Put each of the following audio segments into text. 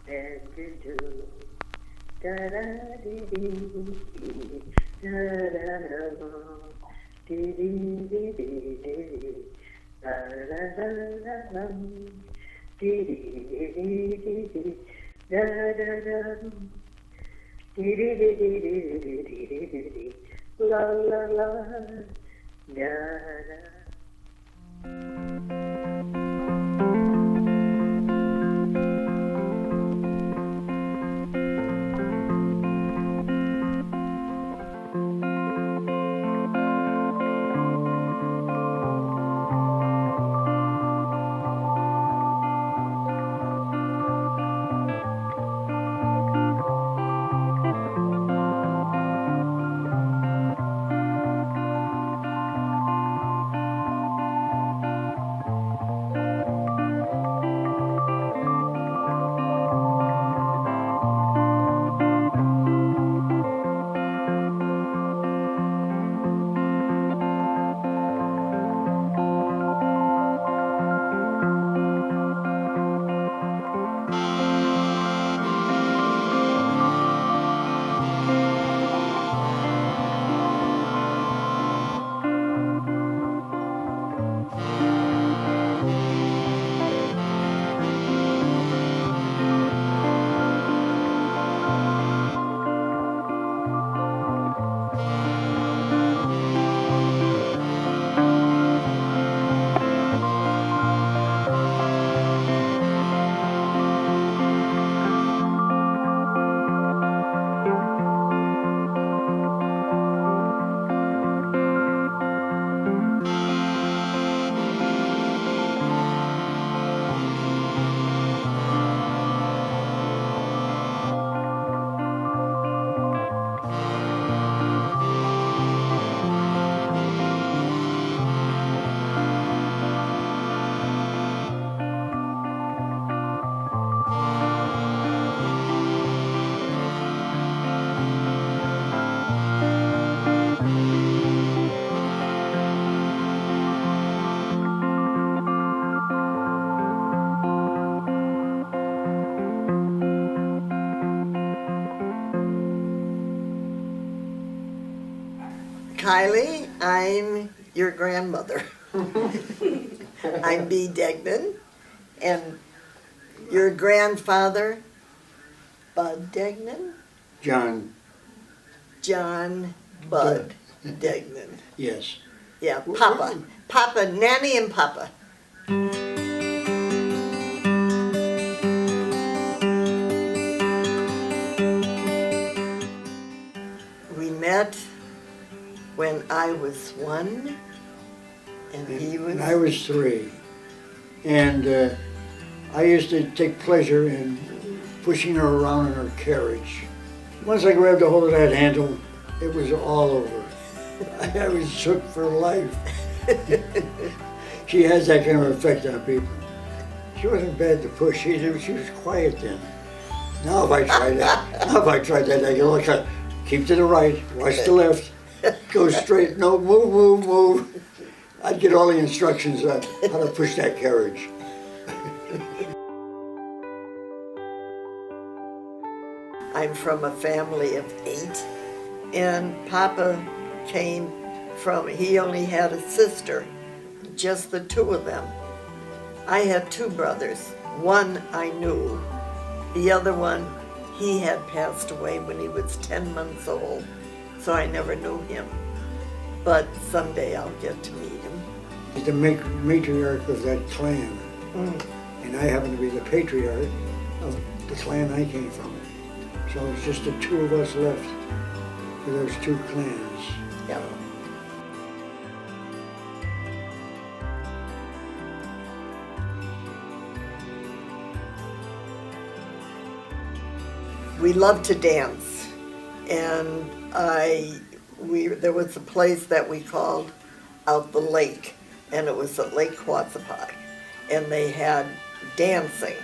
and you do. Da da dee dee, da da da, dee dee dee dee dee, da da da da da, dee dee dee dee dee, da da da, dee dee dee dee dee dee dee dee dee, la la la, da da. Kylie, I'm your grandmother. I'm Bea Degnan, and your grandfather, Bud Degnan? John. John Bud Degnan. Yes. Yeah, Papa. Papa, Nanny and Papa. We met when I was 1 and he was... And I was 3. And I used to take pleasure in pushing her around in her carriage. Once I grabbed a hold of that handle, it was all over. I was shook for life. She has that kind of effect on people. She wasn't bad to push. She was quiet then. Now if I tried that, I go, look, keep to the right, watch the left, go straight, no, move, move, move. I'd get all the instructions on how to push that carriage. I'm from a family of 8, and Papa came from, he only had a sister, just the 2 of them. I had 2 brothers. One I knew, the other one, he had passed away when he was 10 months old, so I never knew him. But someday I'll get to meet him. He's the matriarch of that clan, and I happen to be the patriarch of the clan I came from. So it's just the 2 of us left for those 2 clans. Yeah. We loved to dance, and there was a place that we called Out the Lake, and it was at Lake Quatsapai, and they had dancing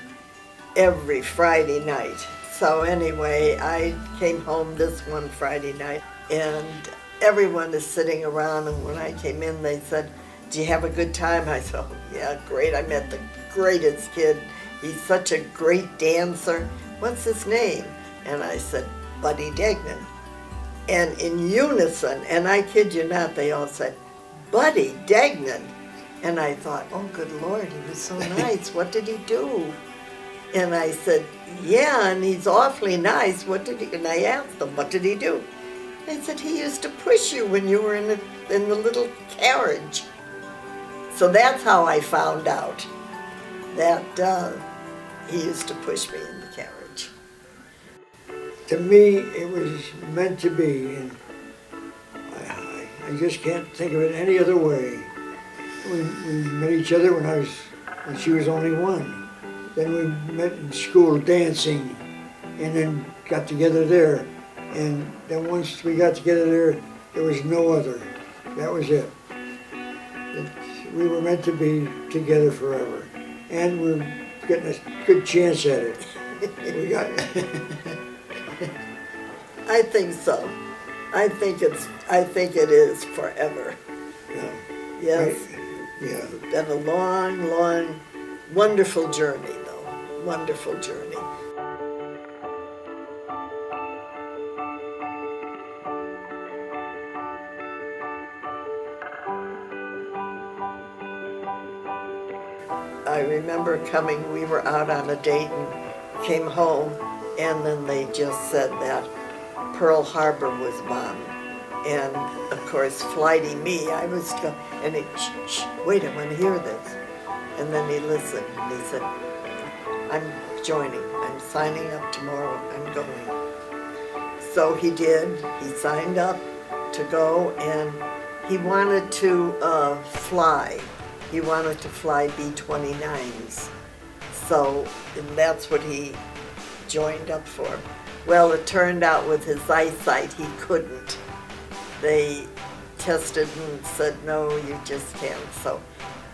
every Friday night. So anyway, I came home this one Friday night, and everyone is sitting around, and when I came in, they said, "Do you have a good time?" I said, "Oh, yeah, great. I met the greatest kid. he's such a great dancer. What's his name? And I said, Buddy Degnan. And in unison, and I kid you not, they all said, Buddy Degnan. And I thought, oh, good Lord, he was so nice. What did he do? And I said, yeah, and he's awfully nice. What did he? And I asked them, what did he do? They said, he used to push you when you were in the little carriage. So that's how I found out that he used to push me in the carriage. To me, it was meant to be, and I just can't think of it any other way. We met each other when she was only 1. Then we met in school dancing, and then got together there. And then once we got together there was no other. That was it. We were meant to be together forever, and we're getting a good chance at it. We got. I think so. I think it is forever. Yeah. Yes. Yeah. It's been a long, long, wonderful journey, though. Wonderful journey. I remember coming, we were out on a date and came home, and then they just said that Pearl Harbor was bombed. And of course, flighty me, I was going, and he, shh, wait, I want to hear this. And then he listened, and he said, I'm joining, I'm signing up tomorrow, I'm going. So he did, he signed up to go, and he wanted to fly. He wanted to fly B-29s. So, and that's what he joined up for. Well, it turned out with his eyesight, he couldn't. They tested and said, no, you just can't. So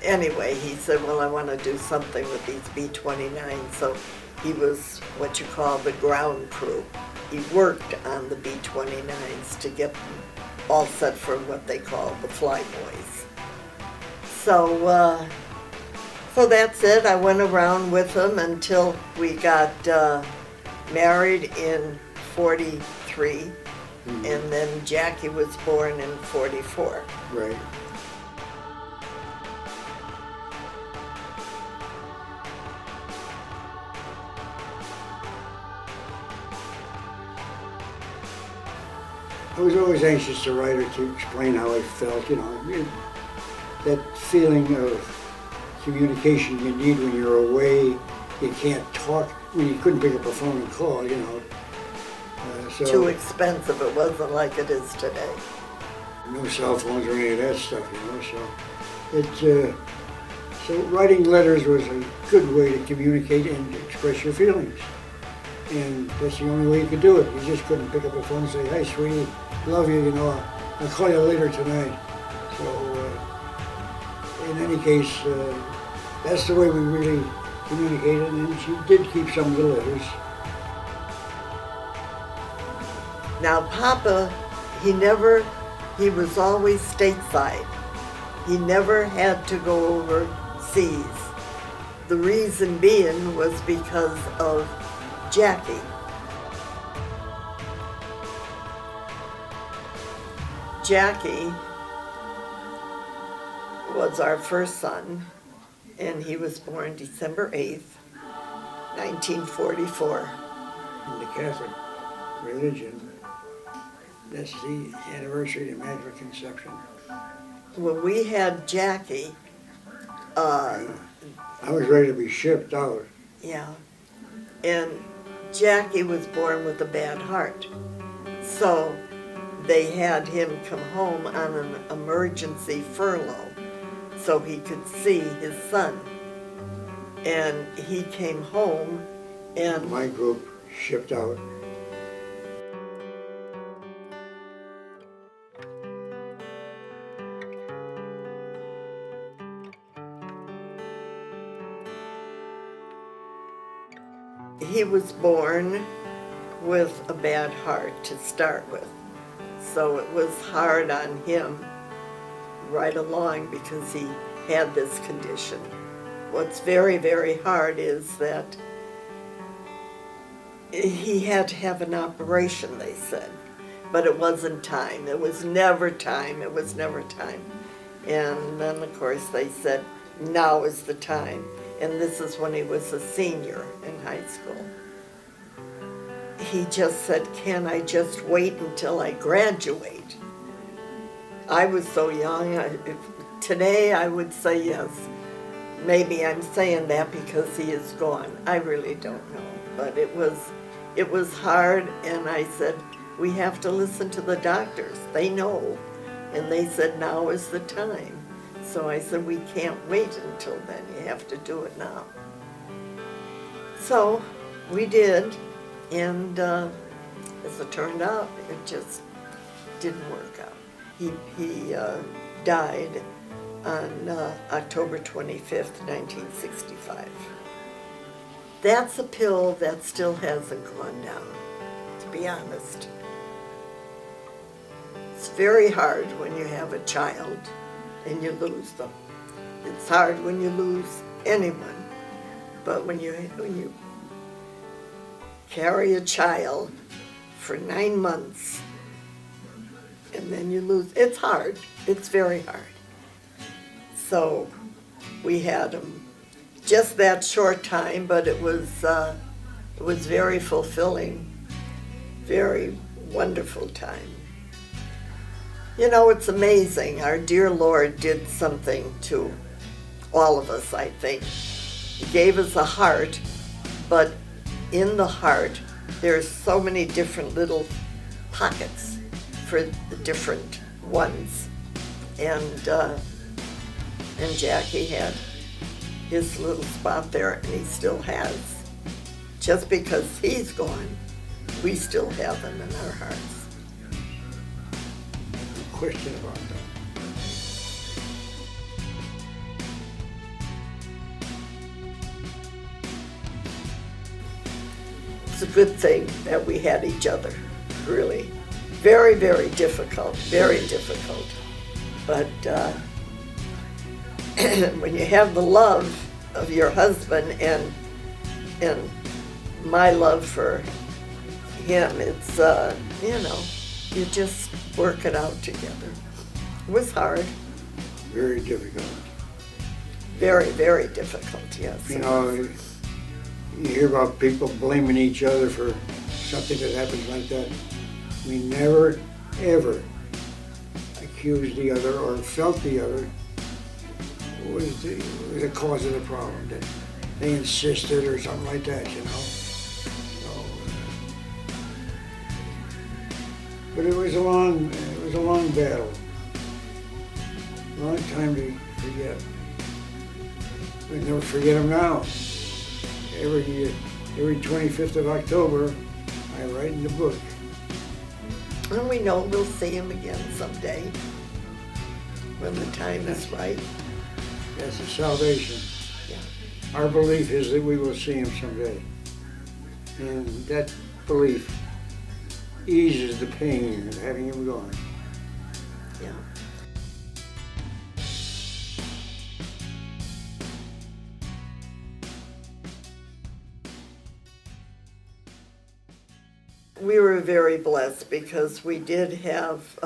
anyway, he said, well, I want to do something with these B-29s. So he was what you call the ground crew. He worked on the B-29s to get them all set for what they call the flyboys. So, so that's it. I went around with him until we got married in 43. And then Jackie was born in 44. Right. I was always anxious to write her to explain how I felt, that feeling of communication you need when you're away. You can't talk, when you couldn't pick up a phone and call, So, too expensive. It wasn't like it is today. No cell phones or any of that stuff, So writing letters was a good way to communicate and express your feelings. And that's the only way you could do it. You just couldn't pick up the phone and say, "Hi, sweetie, love you, I'll call you later tonight." So in any case, that's the way we really communicated, and she did keep some of the letters. Now, Papa, he was always stateside. He never had to go overseas. The reason being was because of Jackie. Jackie was our first son, and he was born December 8th, 1944. In the Catholic religion, that's the anniversary of Immaculate Conception. When we had Jackie, I was ready to be shipped out. yeah, and Jackie was born with a bad heart. So they had him come home on an emergency furlough so he could see his son. And he came home and My group shipped out. he was born with a bad heart to start with. So it was hard on him right along because he had this condition. what's very, very hard is that he had to have an operation, they said, but it wasn't time. It was never time. It was never time. And then, of course, they said, now is the time. And this is when he was a senior in high school. He just said, can I just wait until I graduate? I was so young. Today I would say yes. Maybe I'm saying that because he is gone. I really don't know. But it was hard, and I said, we have to listen to the doctors. They know. And they said, now is the time. So I said, we can't wait until then. You have to do it now. So we did, and as it turned out, it just didn't work out. He died on October 25th, 1965. That's a pill that still hasn't gone down, to be honest. It's very hard when you have a child and you lose them. It's hard when you lose anyone, but when you carry a child for 9 months and then you lose, it's hard. It's very hard. So we had him just that short time, but it was very fulfilling, very wonderful time. You know, it's amazing. Our dear Lord did something to all of us, I think. He gave us a heart, but in the heart, there's so many different little pockets for the different ones. And Jackie had his little spot there, and he still has. Just because he's gone, we still have him in our hearts. Question about that. It's a good thing that we had each other, really. Very, very difficult, very difficult. But when you have the love of your husband and my love for him, it's, you just work it out together. It was hard. Very difficult. Very, very difficult, yes. You know, you hear about people blaming each other for something that happens like that. We never, ever accused the other or felt the other was the cause of the problem. That they insisted or something like that, you know. But it was a long battle. Long time to forget. We never forget them now. Every 25th of October, I write in the book. And we know we'll see him again someday when the time is right. That's the salvation. Yeah. Our belief is that we will see him someday. And that belief eases the pain of having him gone. Yeah. We were very blessed because we did have,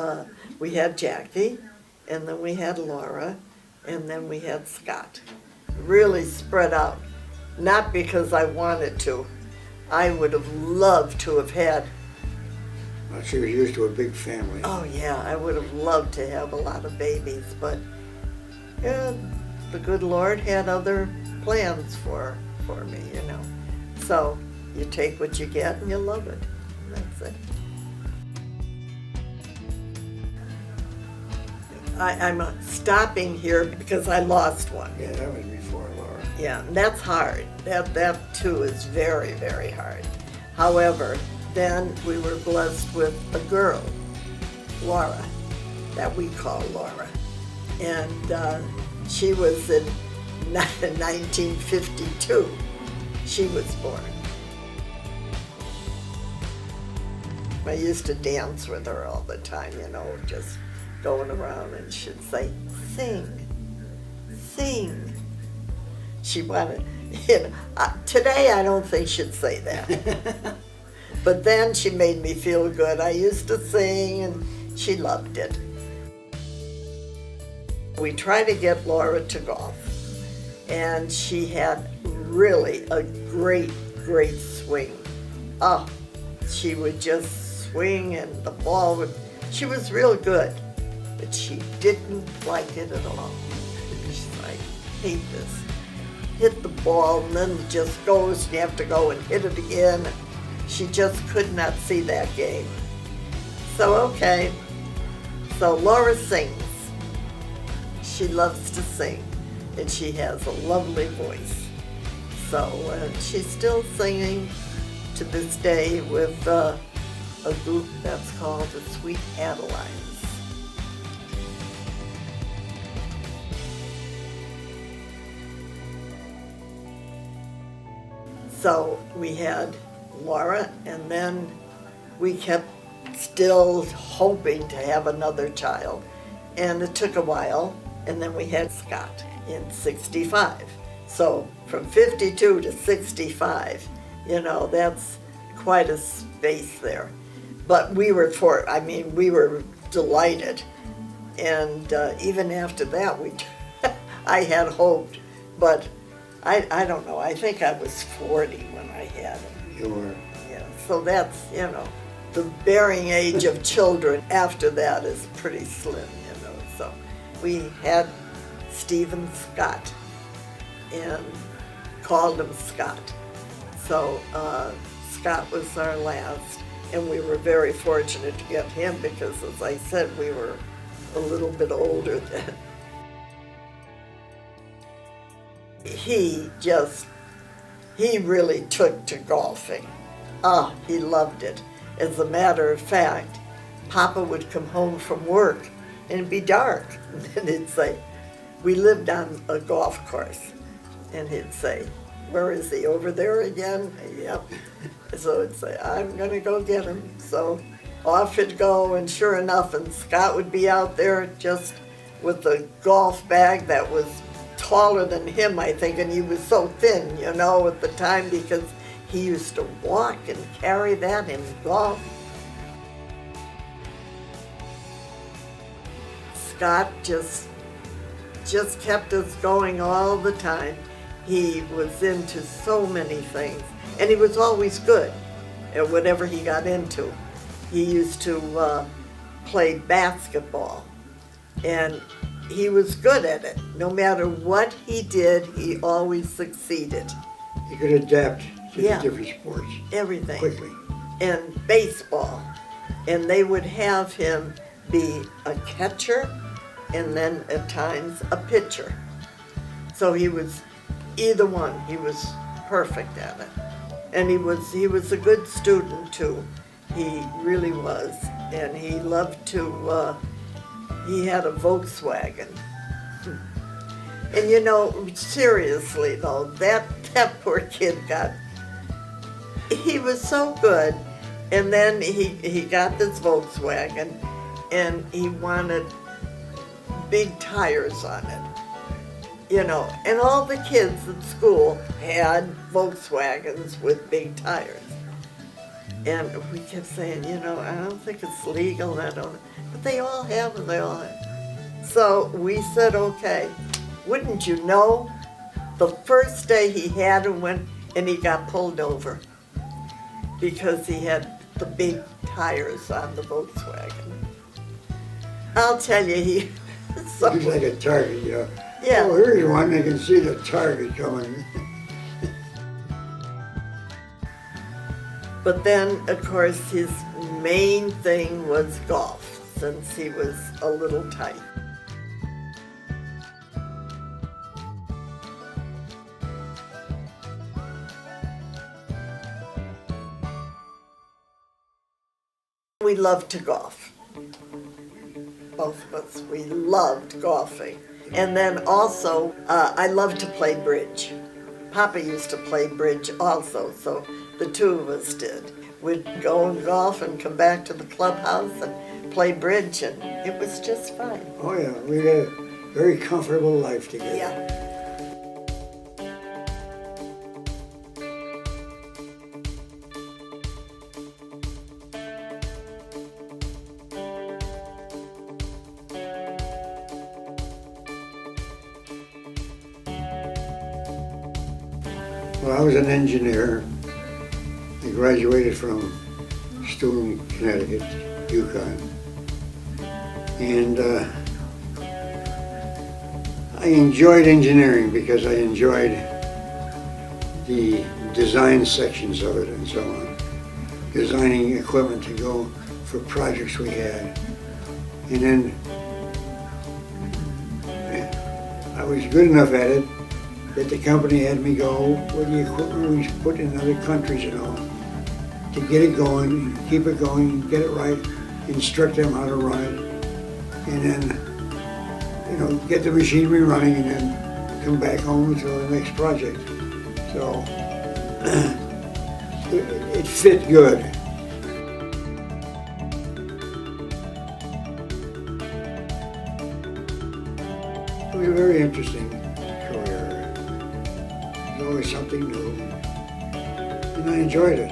we had Jackie, and then we had Laura, and then we had Scott. Really spread out. Not because I wanted to. I would have loved to have had. She was used to a big family. Oh yeah, I would have loved to have a lot of babies, but yeah, the good Lord had other plans for me, you know. So you take what you get and you love it. That's it. I'm stopping here because I lost one. Yeah, that was before Laura. Yeah, and that's hard. That too is very, very hard. However, then we were blessed with a girl, Laura, that we call Laura. And she was in 1952. She was born. I used to dance with her all the time, you know, just going around, and she'd say, sing, sing. she wanted, today I don't think she'd say that. But then she made me feel good. I used to sing and she loved it. We tried to get Laura to golf, and she had really a great swing. Oh, she would just swing and the ball would, she was real good, but she didn't like it at all. She's like, hate this. Hit the ball and then it just goes, you have to go and hit it again. She just could not see that game. So, okay, so Laura sings. She loves to sing, and she has a lovely voice. So she's still singing to this day with a group that's called the Sweet Adelines. So we had Laura, and then we kept still hoping to have another child. And it took a while, and then we had Scott in 65. So from 52 to 65, that's quite a space there. But we were delighted. And even after that, I had hoped, but I don't know, I think I was 40 when I had him. You were. Yeah, so that's, the bearing age of children after that is pretty slim, so we had Stephen Scott and called him Scott. So Scott was our last, and we were very fortunate to get him because, as I said, we were a little bit older then. He really took to golfing. He loved it. As a matter of fact, Papa would come home from work and it'd be dark. And he'd say, we lived on a golf course. And he'd say, where is he, over there again? Yep. So he'd say, I'm gonna go get him. So off he'd go, and sure enough, and Scott would be out there just with a golf bag that was taller than him, I think, and he was so thin, at the time, because he used to walk and carry that in golf. Scott just kept us going all the time. He was into so many things, and he was always good at whatever he got into. He used to play basketball, and he was good at it. No matter what he did, he always succeeded. He could adapt to Yeah. the different sports Everything. quickly. And baseball. And they would have him be a catcher and then at times a pitcher. So he was either one. He was perfect at it. And he was a good student too. He really was. And he loved to, he had a Volkswagen. And seriously though, that poor kid he was so good. And then he got this Volkswagen, and he wanted big tires on it. And all the kids at school had Volkswagens with big tires. And we kept saying, I don't think it's legal, but they all have them, they all have. So we said, okay, wouldn't you know, the first day he had him went and he got pulled over because he had the big tires on the Volkswagen. I'll tell you, he It's like a target, Yeah. Oh, here's one, they can see the target coming. But then, of course, his main thing was golf, since he was a little tight. We loved to golf. Both of us, we loved golfing. And then also, I loved to play bridge. Papa used to play bridge also, so the two of us did. We'd go and golf and come back to the clubhouse and play bridge, and it was just fine. Oh yeah, we had a very comfortable life together. Yeah. Well, I was an engineer. I graduated from Stoughton, Connecticut, Yukon. And I enjoyed engineering because I enjoyed the design sections of it and so on. Designing equipment to go for projects we had. And then I was good enough at it that the company had me go with the equipment we put in other countries and all to get it going, keep it going, get it right, instruct them how to run it, and then, you know, get the machinery running and then come back home to the next project. So it fit good. It was a very interesting career. There's always something new, and I enjoyed it.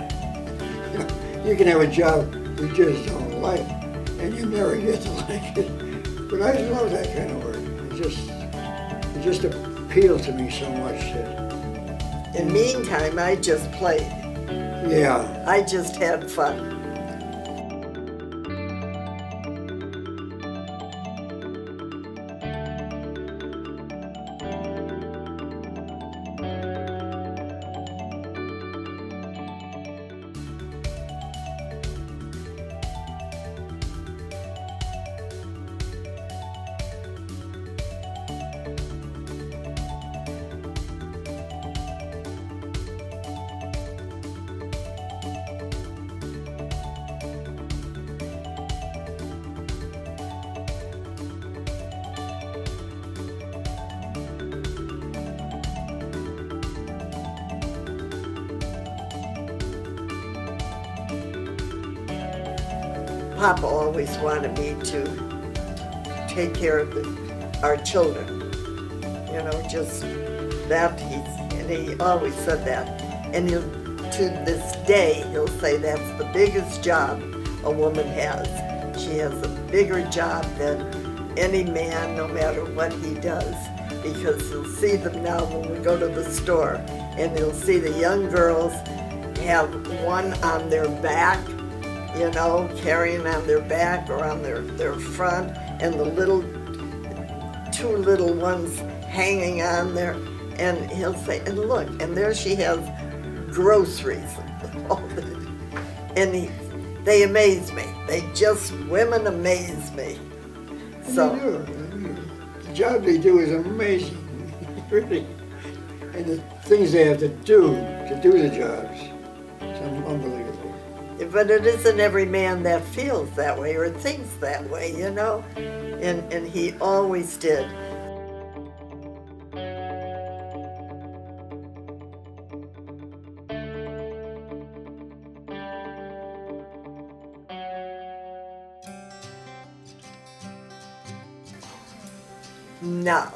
You can have a job you just don't like, and you never get to like it. But I love that kind of work. It just appealed to me so much that. In the meantime, I just played. Yeah. I just had fun. Papa always wanted me to take care of our children. You know, just that, and he always said that. And to this day, he'll say that's the biggest job a woman has. She has a bigger job than any man, no matter what he does, because he'll see them now when we go to the store, and he'll see the young girls have one on their back, you know, carrying on their back or on their front, and the two little ones hanging on there. And he'll say, and look, and there she has groceries. And they amaze me. Women amaze me. So They do. The job they do is amazing, really. And the things they have to do the jobs, it's unbelievable. but it isn't every man that feels that way or thinks that way, you know? And he always did. Now,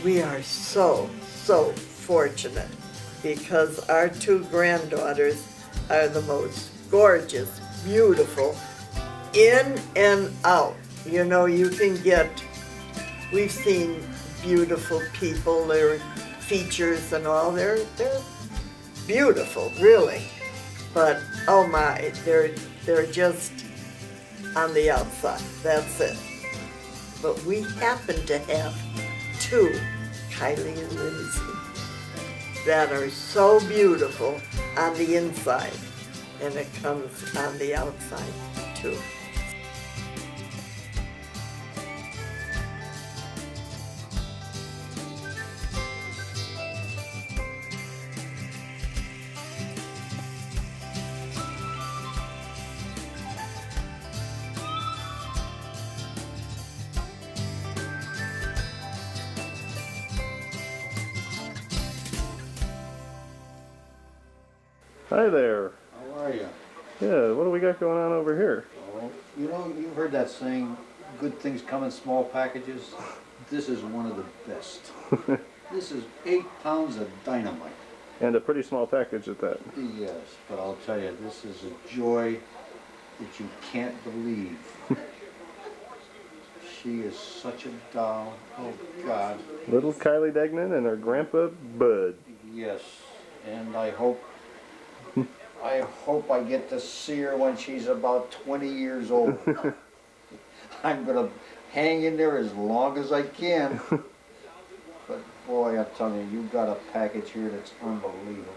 we are so fortunate because our two granddaughters are the most gorgeous, beautiful, in and out. You know, we've seen beautiful people, their features and all, they're beautiful, really. But oh my, they're just on the outside, that's it. But we happen to have two, Kylie and Lindsay, that are so beautiful on the inside, and it comes on the outside too. Hi there. How are you? Yeah, what do we got going on over here? Oh, you know, you've heard that saying, good things come in small packages? This is one of the best. This is 8 pounds of dynamite. And a pretty small package at that. Yes, but I'll tell you, this is a joy that you can't believe. She is such a doll. Oh, God. Little Kylie Degnan and her grandpa Bud. Yes. And I hope I get to see her when she's about 20 years old. I'm going to hang in there as long as I can. But boy, I'm telling you, you got a package here that's unbelievable.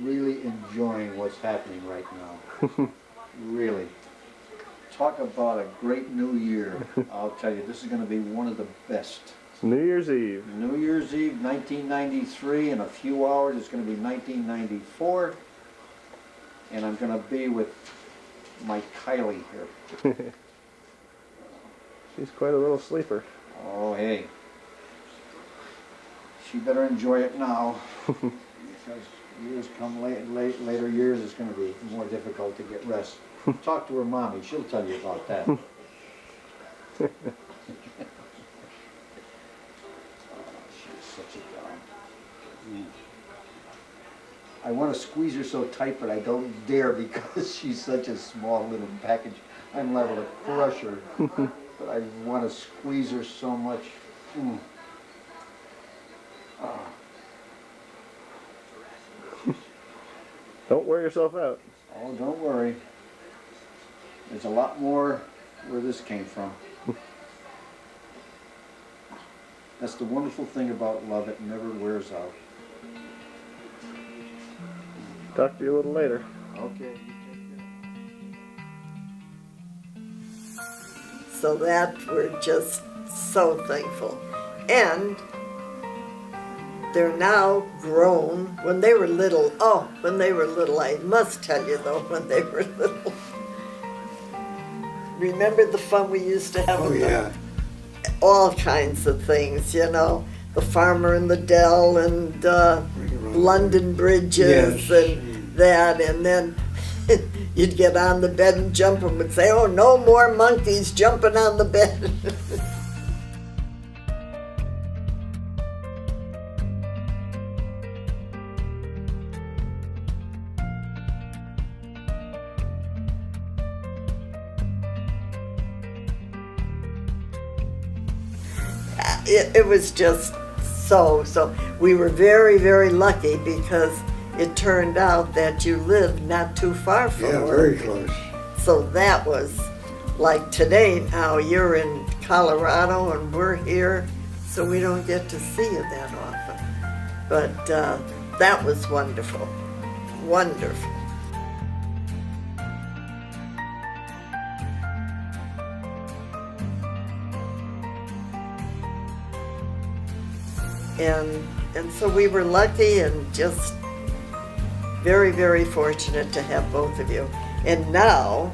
Really enjoying what's happening right now. Really. Talk about a great new year. I'll tell you, this is going to be one of the best. It's New Year's Eve. New Year's Eve, 1993. In a few hours, it's going to be 1994. And I'm going to be with my Kylie here. She's quite a little sleeper. Oh, hey. She better enjoy it now. Because years come later years, it's going to be more difficult to get rest. Talk to her mommy. She'll tell you about that. Oh, she's such a doll. Yeah. I want to squeeze her so tight, but I don't dare because she's such a small little package. I'm liable to crush her. But I want to squeeze her so much. Mm. Oh. Don't wear yourself out. Oh, don't worry. There's a lot more where this came from. That's the wonderful thing about love. It never wears out. Talk to you a little later. Okay. So that we're just so thankful. And they're now grown. When they were little, I must tell you though, when they were little. Remember the fun we used to have? Oh, with yeah. them? All kinds of things, you know. The Farmer in the Dell and London Bridges Yes. and that. And then you'd get on the bed and jump and would say, oh, no more monkeys jumping on the bed. It was just so. We were very, very lucky because it turned out that you lived not too far from Yeah, work. very close. So that was like today now you're in Colorado and we're here, so we don't get to see you that often. But that was wonderful. Wonderful. And so we were lucky and just very, very fortunate to have both of you. And now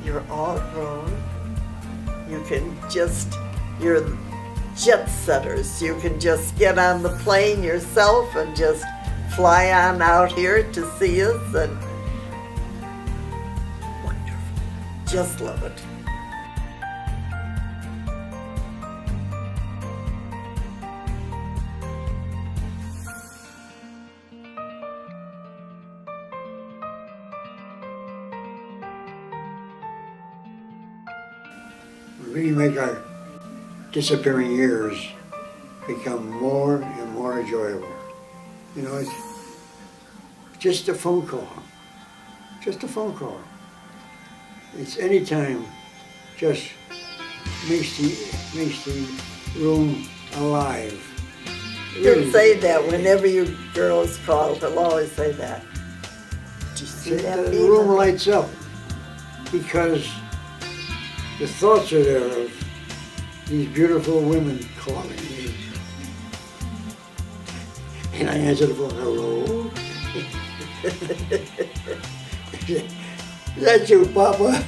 you're all grown. You can you're jet setters. You can just get on the plane yourself and just fly on out here to see us, and wonderful. Just love it. We really make our disappearing years become more and more enjoyable. You know, it's just a phone call. Just a phone call. It's any time just makes the room alive. You'll say that whenever you girls call. They'll always say that. Did you see that? The Bea? room lights up because the thoughts are there of these beautiful women calling me. And I answer the phone, hello? Is that you, Papa?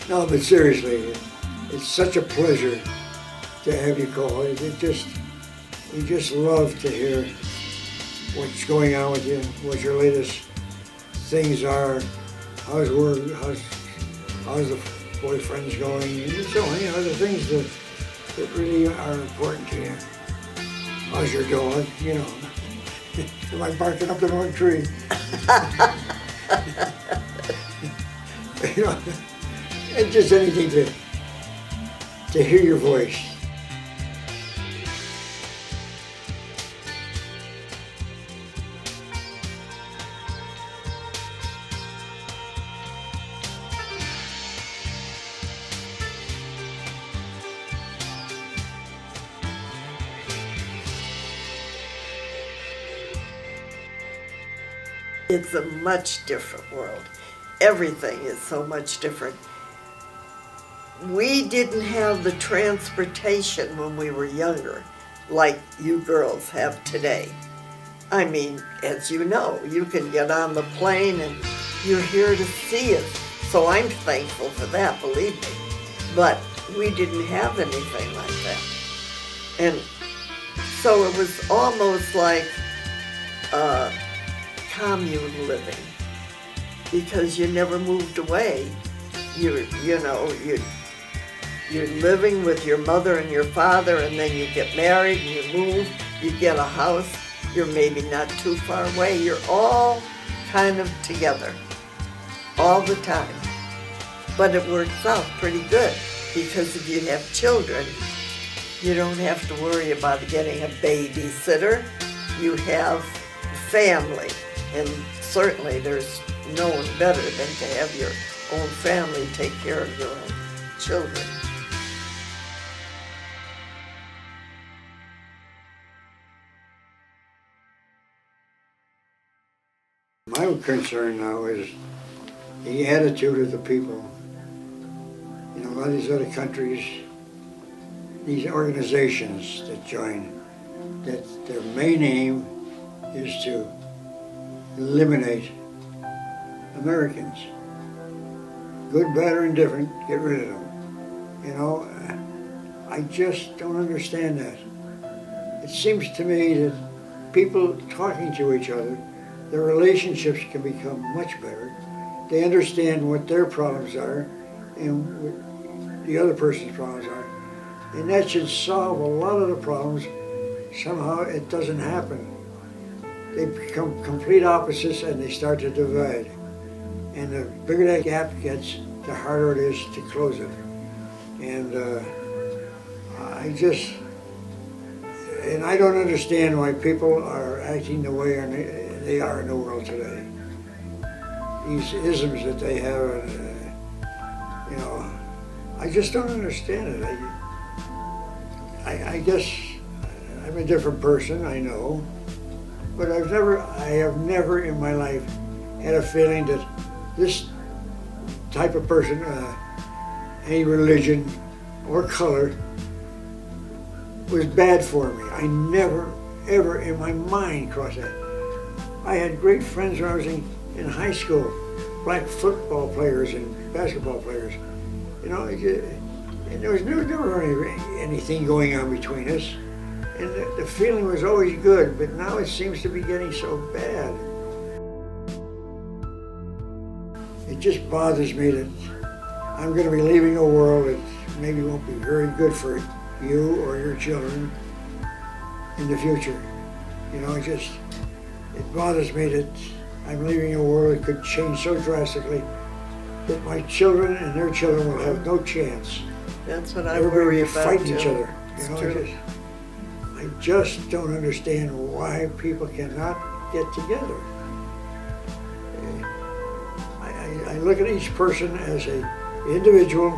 No, but seriously, it's such a pleasure to have you call. We just love to hear what's going on with you, what your latest things are, how's work, how's the boyfriend's going, and so on, you know, the things that really are important to you. How's your dog, you know? Am I barking up the wrong tree? You know, and just anything to hear your voice. It's a much different world. Everything is so much different. We didn't have the transportation when we were younger like you girls have today. I mean, as you know, you can get on the plane and you're here to see it. So I'm thankful for that, believe me. But we didn't have anything like that. And so it was almost like commune living, because you never moved away. You're living with your mother and your father, and then you get married and you move, you get a house, you're maybe not too far away. You're all kind of together all the time. But it works out pretty good, because if you have children, you don't have to worry about getting a babysitter. You have family, and certainly there's no one better than to have your own family take care of your own children. My concern now is the attitude of the people. You know, a lot of these other countries, these organizations that join, that their main aim is to eliminate Americans. Good, bad, or indifferent, get rid of them. You know, I just don't understand that. It seems to me that people talking to each other, their relationships can become much better. They understand what their problems are and what the other person's problems are. And that should solve a lot of the problems. Somehow it doesn't happen. They become complete opposites and they start to divide. And the bigger that gap gets, the harder it is to close it. And I don't understand why people are acting the way they are in the world today. These isms that they have, you know, I just don't understand it. I guess I'm a different person, I know, but I have never in my life had a feeling that this type of person, any religion or color, was bad for me. I never, ever in my mind crossed that. I had great friends when I was in high school, black football players and basketball players. You know, and there was never anything going on between us. And the feeling was always good, but now it seems to be getting so bad. It just bothers me that I'm going to be leaving a world that maybe won't be very good for you or your children in the future. You know, it bothers me that I'm leaving a world that could change so drastically that my children and their children will have no chance. That's what I Everybody worry will about fight too. each other. It's You know, true. I just don't understand why people cannot get together. I look at each person as an individual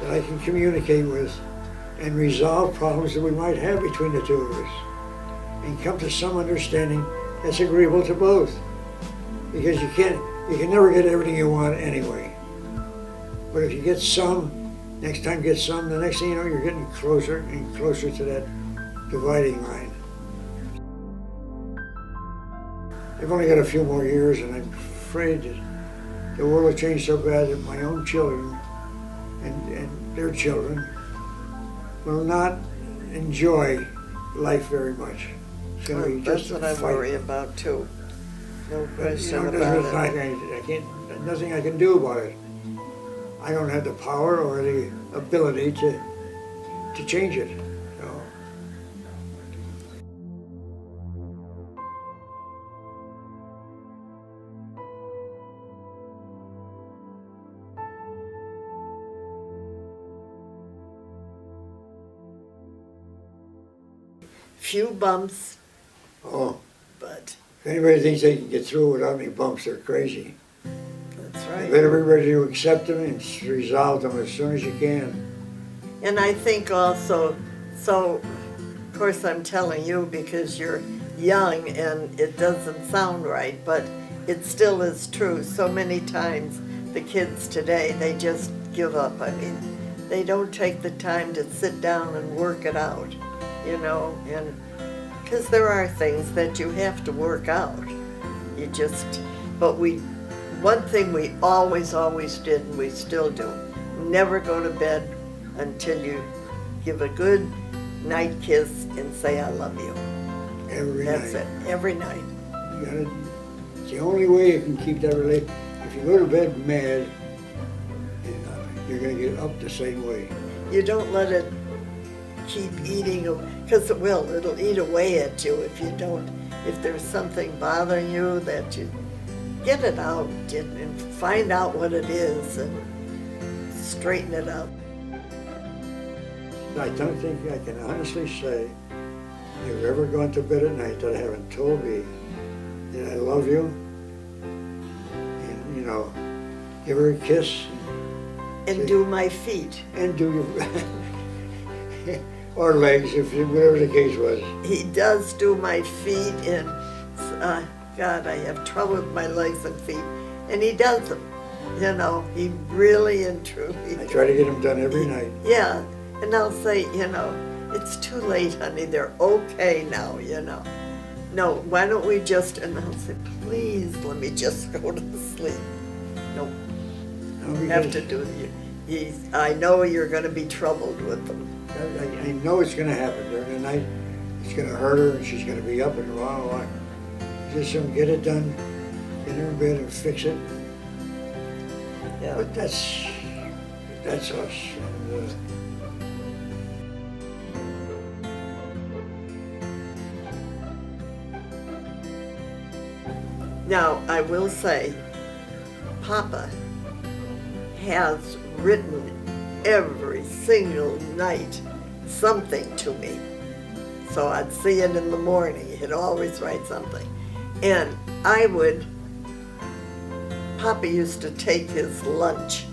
that I can communicate with and resolve problems that we might have between the two of us and come to some understanding that's agreeable to both. Because you can never get everything you want anyway. But if you get some, next time get some, the next thing you know, you're getting closer and closer to that dividing line. I've only got a few more years, and I'm afraid that the world will change so bad that my own children and their children will not enjoy life very much. It's going to be That's just what a I fight. worry about too. No But, question there's about it. nothing I can do about it. I don't have the power or the ability to change it. So. Few bumps, Oh, but if anybody thinks they can get through without any bumps, they're crazy. that's You right. better be ready to accept them and resolve them as soon as you can. And I think also, so, of course I'm telling you because you're young and it doesn't sound right, but it still is true. So many times the kids today, they just give up. I mean, they don't take the time to sit down and work it out, you know, and because there are things that you have to work out. You just, but one thing we always did, and we still do, never go to bed until you give a good night kiss and say, I love you. Every That's night. it, every night. You gotta, it's the only way you can keep that relationship. If you go to bed mad, you're gonna get up the same way. You don't let it keep eating, because it will, it'll eat away at you if you don't, if there's something bothering you, that you get it out and find out what it is and straighten it out. I don't think I can honestly say I've ever gone to bed at night that I haven't told me that I love you, and, you know, give her a kiss, And do my feet. and do your, or legs, if whatever the case was. He does do my feet, and God, I have trouble with my legs and feet, and he does them. You know, he really and truly. I try to get them done every night. Yeah, and I'll say, you know, it's too late, honey. They're okay now, you know. No, why don't we just? And I'll say, please, let me just go to sleep. No, No, you have because to do it. I know you're going to be troubled with them. I know it's gonna happen during the night. It's gonna hurt her, and she's gonna be up and around. Just get it done, get her in bed and fix it. Yeah. But that's us. And, Now, I will say, Papa has written every single night something to me. So I'd see it in the morning. He'd always write something. And Papa used to take his lunch.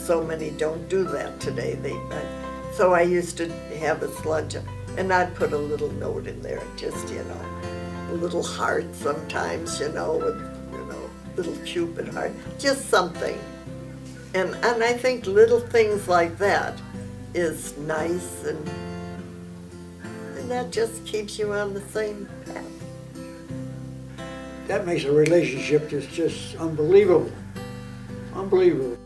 So many don't do that today. So I used to have his lunch, and I'd put a little note in there, just, you know, a little heart sometimes, you know, with, you know, little Cupid heart, just something. And I think little things like that is nice, and that just keeps you on the same path. that makes a relationship that's just unbelievable. Unbelievable.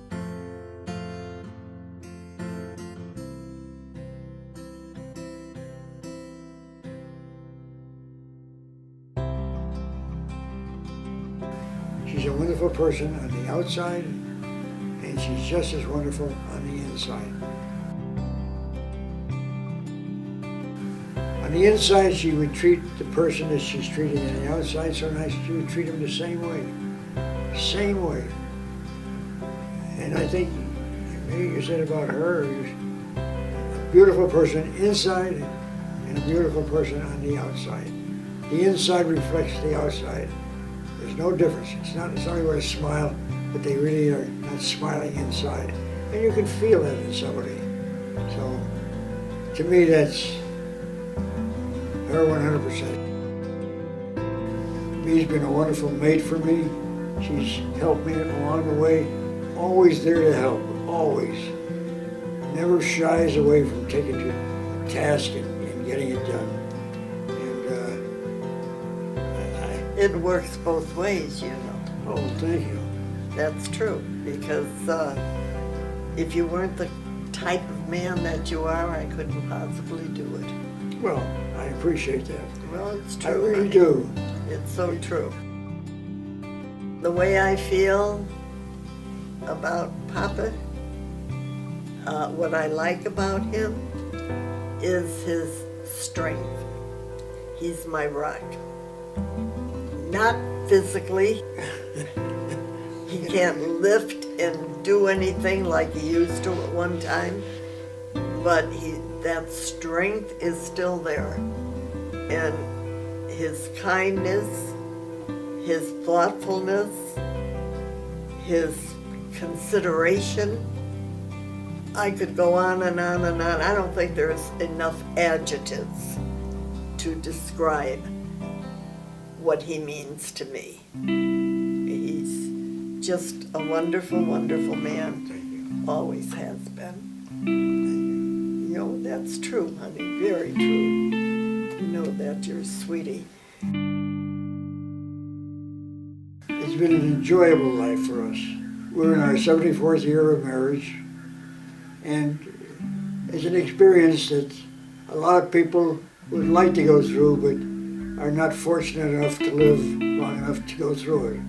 She's a wonderful person on the outside, and she's just as wonderful on the inside. On the inside, she would treat the person that she's treating on the outside so nice, she would treat him the same way. Same way. And I think, maybe you said about her, a beautiful person inside and a beautiful person on the outside. The inside reflects the outside. There's no difference. It's not everybody smile, but they really are not smiling inside. And you can feel that in somebody. So, to me, that's her 100%. Bea's been a wonderful mate for me. She's helped me along the way. Always there to help, always. Never shies away from taking to a task and getting it done. It works both ways, you know. Oh, thank you. That's true, because if you weren't the type of man that you are, I couldn't possibly do it. Well, I appreciate that. Well, it's true. I really do. It's so true. The way I feel about Papa, what I like about him is his strength. He's my rock. Not physically. He can't lift and do anything like he used to at one time, but that strength is still there. and his kindness, his thoughtfulness, his consideration. I could go on and on and on. I don't think there's enough adjectives to describe what he means to me. He's just a wonderful, wonderful man. Thank you. Always has been. You know, that's true, honey, very true. You know that, you're a sweetie. It's been an enjoyable life for us. We're in our 74th year of marriage, and it's an experience that a lot of people would like to go through, but are not fortunate enough to live long enough to go through it.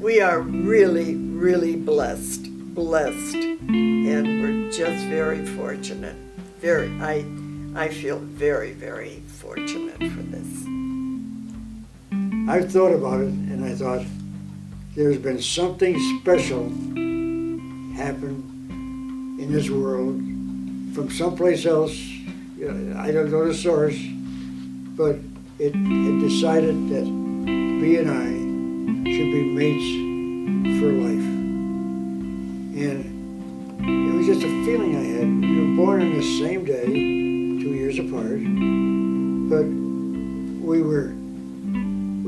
We are really, really blessed, and we're just very fortunate. I feel very, very fortunate for this. I've thought about it, and I thought there's been something special happen in this world from someplace else. You know, I don't know the source, but it had decided that Bea and I should be mates for life. And it was just a feeling I had. We were born on the same day, 2 years apart, but we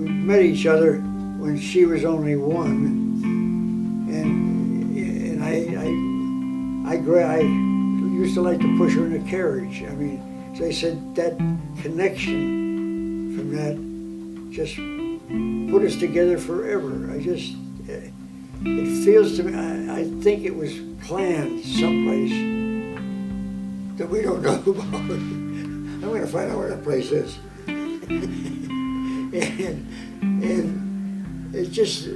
met each other when she was only 1, and I used to like to push her in a carriage. I mean, so I said that connection from that just put us together forever. It feels to me, I think it was planned someplace that we don't know about. I'm going to find out where that place is. and it's just,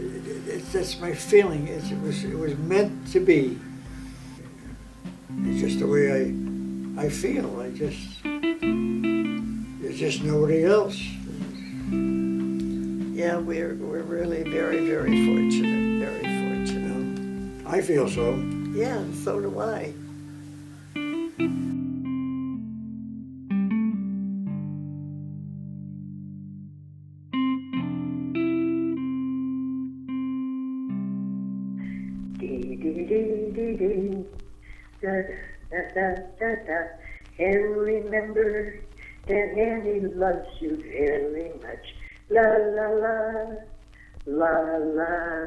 that's my feeling. It was meant to be. It's just the way I feel. There's just nobody else. Yeah, we're really very, very fortunate, very fortunate. I feel so. Yeah, and so do I. Dee dee dee dee dee. Da da da da da. And remember that Annie loves you very much. La la la, la la.